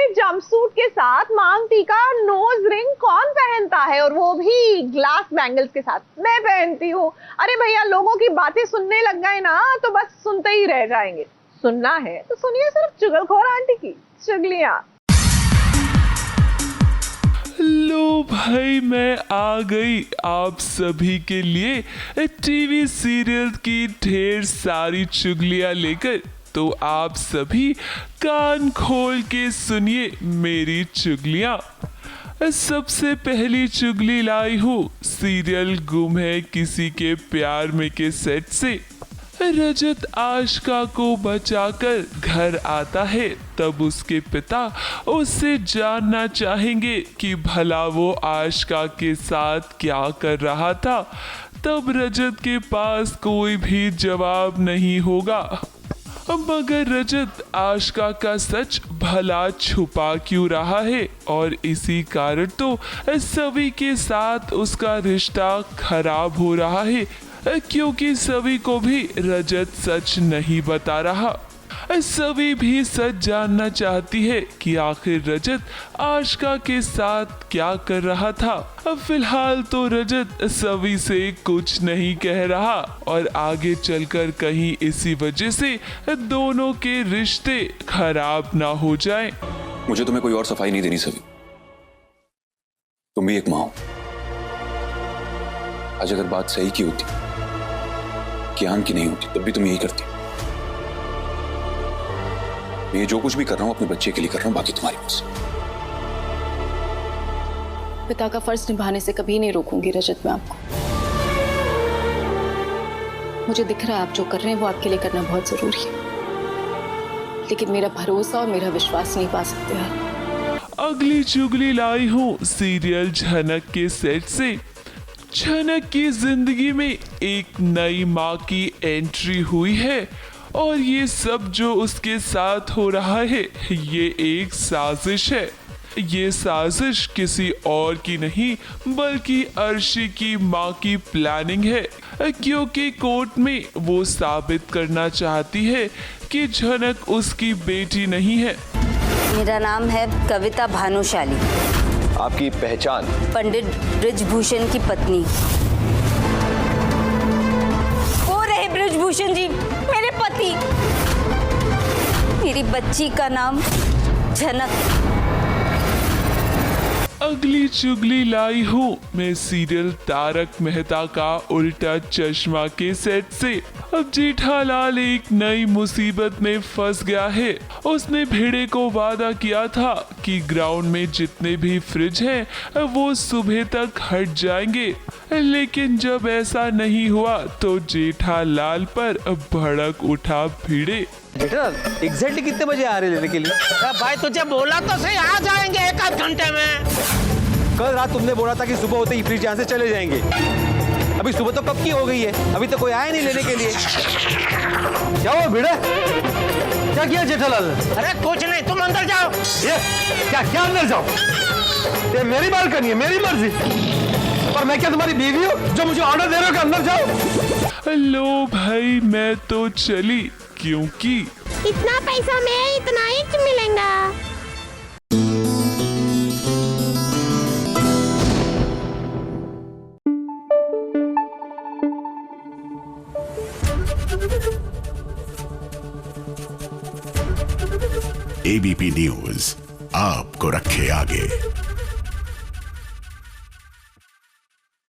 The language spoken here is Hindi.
वाइट जंपसूट के साथ मांग टीका, नोज रिंग कौन पहनता है, और वो भी ग्लास बैंगल्स के साथ? मैं पहनती हूँ। अरे भैया, लोगों की बातें सुनने लग गए ना तो बस सुनते ही रह जाएंगे। सुनना है तो सुनिए सिर्फ चुगलखोर आंटी की चुगलियां। लो भाई, मैं आ गई आप सभी के लिए टीवी सीरियल की ढेर सारी चुगलियां लेकर। तो आप सभी कान खोल के सुनिए मेरी चुगलियां। सबसे पहली चुगली लाई हूँ सीरियल गुम है किसी के प्यार में के सेट से। रजत आशिका को बचाकर घर आता है, तब उसके पिता उससे जानना चाहेंगे कि भला वो आशिका के साथ क्या कर रहा था। तब रजत के पास कोई भी जवाब नहीं होगा, मगर रजत आशिका का सच भला छुपा क्यों रहा है, और इसी कारण तो सभी के साथ उसका रिश्ता खराब हो रहा है, क्योंकि सभी को भी रजत सच नहीं बता रहा। सभी भी सच जानना चाहती है कि आखिर रजत आशिका के साथ क्या कर रहा था। अब फिलहाल तो रजत सभी से कुछ नहीं कह रहा, और आगे चलकर कहीं इसी वजह से दोनों के रिश्ते खराब ना हो जाएं। मुझे तुम्हें कोई और सफाई नहीं देनी सभी, तुम भी एक माँ हो। आज अगर बात सही की होती, ज्ञान की नहीं होती, तब भी तुम यही करती। मैं जो कुछ भी कर रहा हूं अपने बच्चे के लिए कर रहा हूं, बाकी तुम्हारी मर्जी। पिता का फर्ज निभाने से कभी नहीं रोकूंगी रजत मैं आपको। मुझे दिख रहा है आप जो कर रहे हैं वो आपके लिए करना बहुत जरूरी है, लेकिन मेरा भरोसा और मेरा विश्वास नहीं पा सकते हैं। अगली चुगली लाई हूँ सीरियल झनक के सेट से। झनक की जिंदगी में एक नई माँ की एंट्री हुई है, और ये सब जो उसके साथ हो रहा है ये एक साजिश है। ये साजिश किसी और की नहीं बल्कि अर्शी की माँ की प्लानिंग है, क्योंकि कोर्ट में वो साबित करना चाहती है कि झनक उसकी बेटी नहीं है। मेरा नाम है कविता भानुशाली। आपकी पहचान? पंडित ब्रिजभूषण की पत्नी। वो रहे ब्रिजभूषण जी, मेरे पति। मेरी बच्ची का नाम झनक। अगली चुगली लाई हूँ मैं सीरियल तारक मेहता का उल्टा चश्मा के सेट से। अब जेठालाल एक नई मुसीबत में फंस गया है। उसने भिड़े को वादा किया था कि ग्राउंड में जितने भी फ्रिज हैं वो सुबह तक हट जाएंगे, लेकिन जब ऐसा नहीं हुआ तो जेठालाल पर भड़क उठा भिड़े। जेठालाल एग्जैक्टली कितने बजे आ रहे लेने के लिए? भाई तुझे बोला तो सही, आ जाएंगे एक आध घंटे में। कल रात तुमने बोला था कि सुबह होते ही फ्रिज यहाँ से चले जाएंगे। अभी सुबह तो कब की हो गई है, अभी तो कोई आया नहीं लेने के लिए। क्या हुआ भिड़े? क्या किया जेठालाल? अरे कुछ नहीं, तुम अंदर जाओ। ये क्या अंदर जाओ? ये मेरी बालकनी है, मेरी मर्जी। पर मैं क्या तुम्हारी बीवी हूँ जो मुझे ऑर्डर दे रहे हो कि अंदर जाओ? लो भाई, मैं तो चली, क्योंकि इतना पैसा में इतना ही मिलेगा। एबीपी न्यूज आपको रखे आगे।